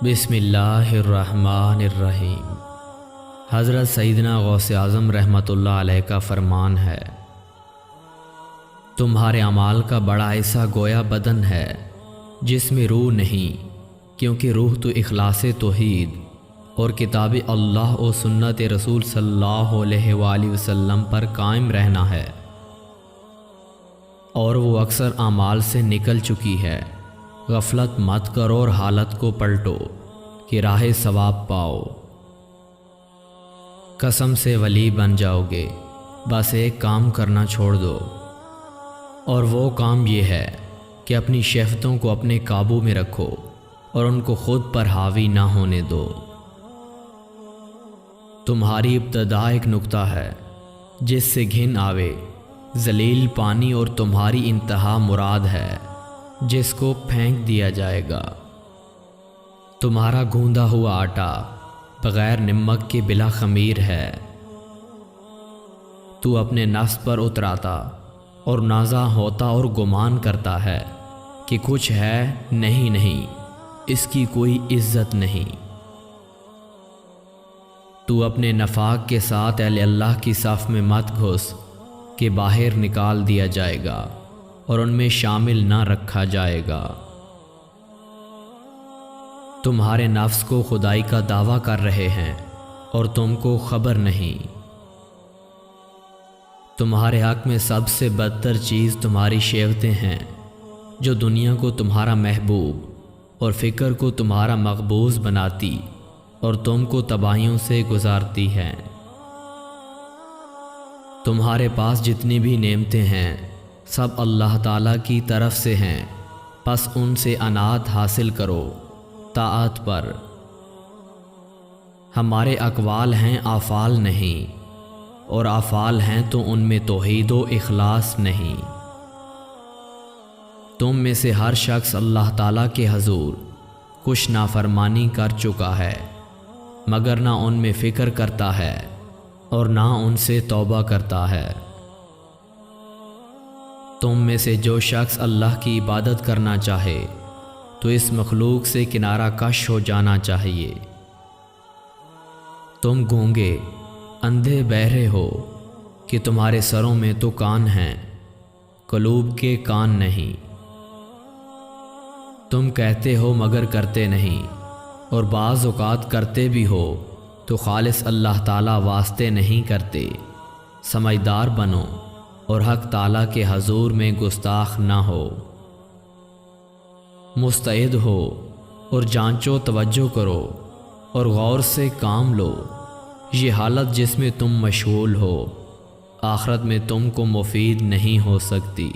بسم اللہ الرحمن الرحیم۔ حضرت سیدنا غوث اعظم رحمۃ اللہ علیہ کا فرمان ہے، تمہارے اعمال کا بڑا حصہ گویا بدن ہے جس میں روح نہیں، کیونکہ روح تو اخلاص توحید اور کتاب اللہ و سنت رسول صلی اللہ علیہ وآلہ وسلم پر قائم رہنا ہے، اور وہ اکثر اعمال سے نکل چکی ہے۔ غفلت مت کرو اور حالت کو پلٹو کہ راہ ثواب پاؤ۔ قسم سے ولی بن جاؤ گے، بس ایک کام کرنا چھوڑ دو، اور وہ کام یہ ہے کہ اپنی شہوتوں کو اپنے قابو میں رکھو اور ان کو خود پر حاوی نہ ہونے دو۔ تمہاری ابتدا ایک نقطہ ہے جس سے گھن آوے ذلیل پانی، اور تمہاری انتہا مراد ہے جس کو پھینک دیا جائے گا۔ تمہارا گوندا ہوا آٹا بغیر نمک کے بلا خمیر ہے۔ تو اپنے نفس پر اتراتا اور نازا ہوتا اور گمان کرتا ہے کہ کچھ ہے، نہیں، اس کی کوئی عزت نہیں۔ تو اپنے نفاق کے ساتھ اہل اللہ کی صف میں مت گھس کہ باہر نکال دیا جائے گا اور ان میں شامل نہ رکھا جائے گا۔ تمہارے نفس کو خدائی کا دعویٰ کر رہے ہیں اور تم کو خبر نہیں۔ تمہارے حق میں سب سے بدتر چیز تمہاری شہوتیں ہیں، جو دنیا کو تمہارا محبوب اور فکر کو تمہارا مقبوض بناتی اور تم کو تباہیوں سے گزارتی ہیں۔ تمہارے پاس جتنی بھی نعمتیں ہیں سب اللہ تعالیٰ کی طرف سے ہیں، پس ان سے عنایت حاصل کرو طاعت پر۔ ہمارے اقوال ہیں افعال نہیں، اور افعال ہیں تو ان میں توحید و اخلاص نہیں۔ تم میں سے ہر شخص اللہ تعالیٰ کے حضور کچھ نافرمانی کر چکا ہے، مگر نہ ان میں فکر کرتا ہے اور نہ ان سے توبہ کرتا ہے۔ تم میں سے جو شخص اللہ کی عبادت کرنا چاہے تو اس مخلوق سے کنارہ کش ہو جانا چاہیے۔ تم گونگے اندھے بہرے ہو کہ تمہارے سروں میں تو کان ہیں، قلوب کے کان نہیں۔ تم کہتے ہو مگر کرتے نہیں، اور بعض اوقات کرتے بھی ہو تو خالص اللہ تعالیٰ واسطے نہیں کرتے۔ سمجھدار بنو اور حق تعالیٰ کے حضور میں گستاخ نہ ہو۔ مستعد ہو اور جانچو، توجہ کرو اور غور سے کام لو۔ یہ حالت جس میں تم مشغول ہو آخرت میں تم کو مفید نہیں ہو سکتی۔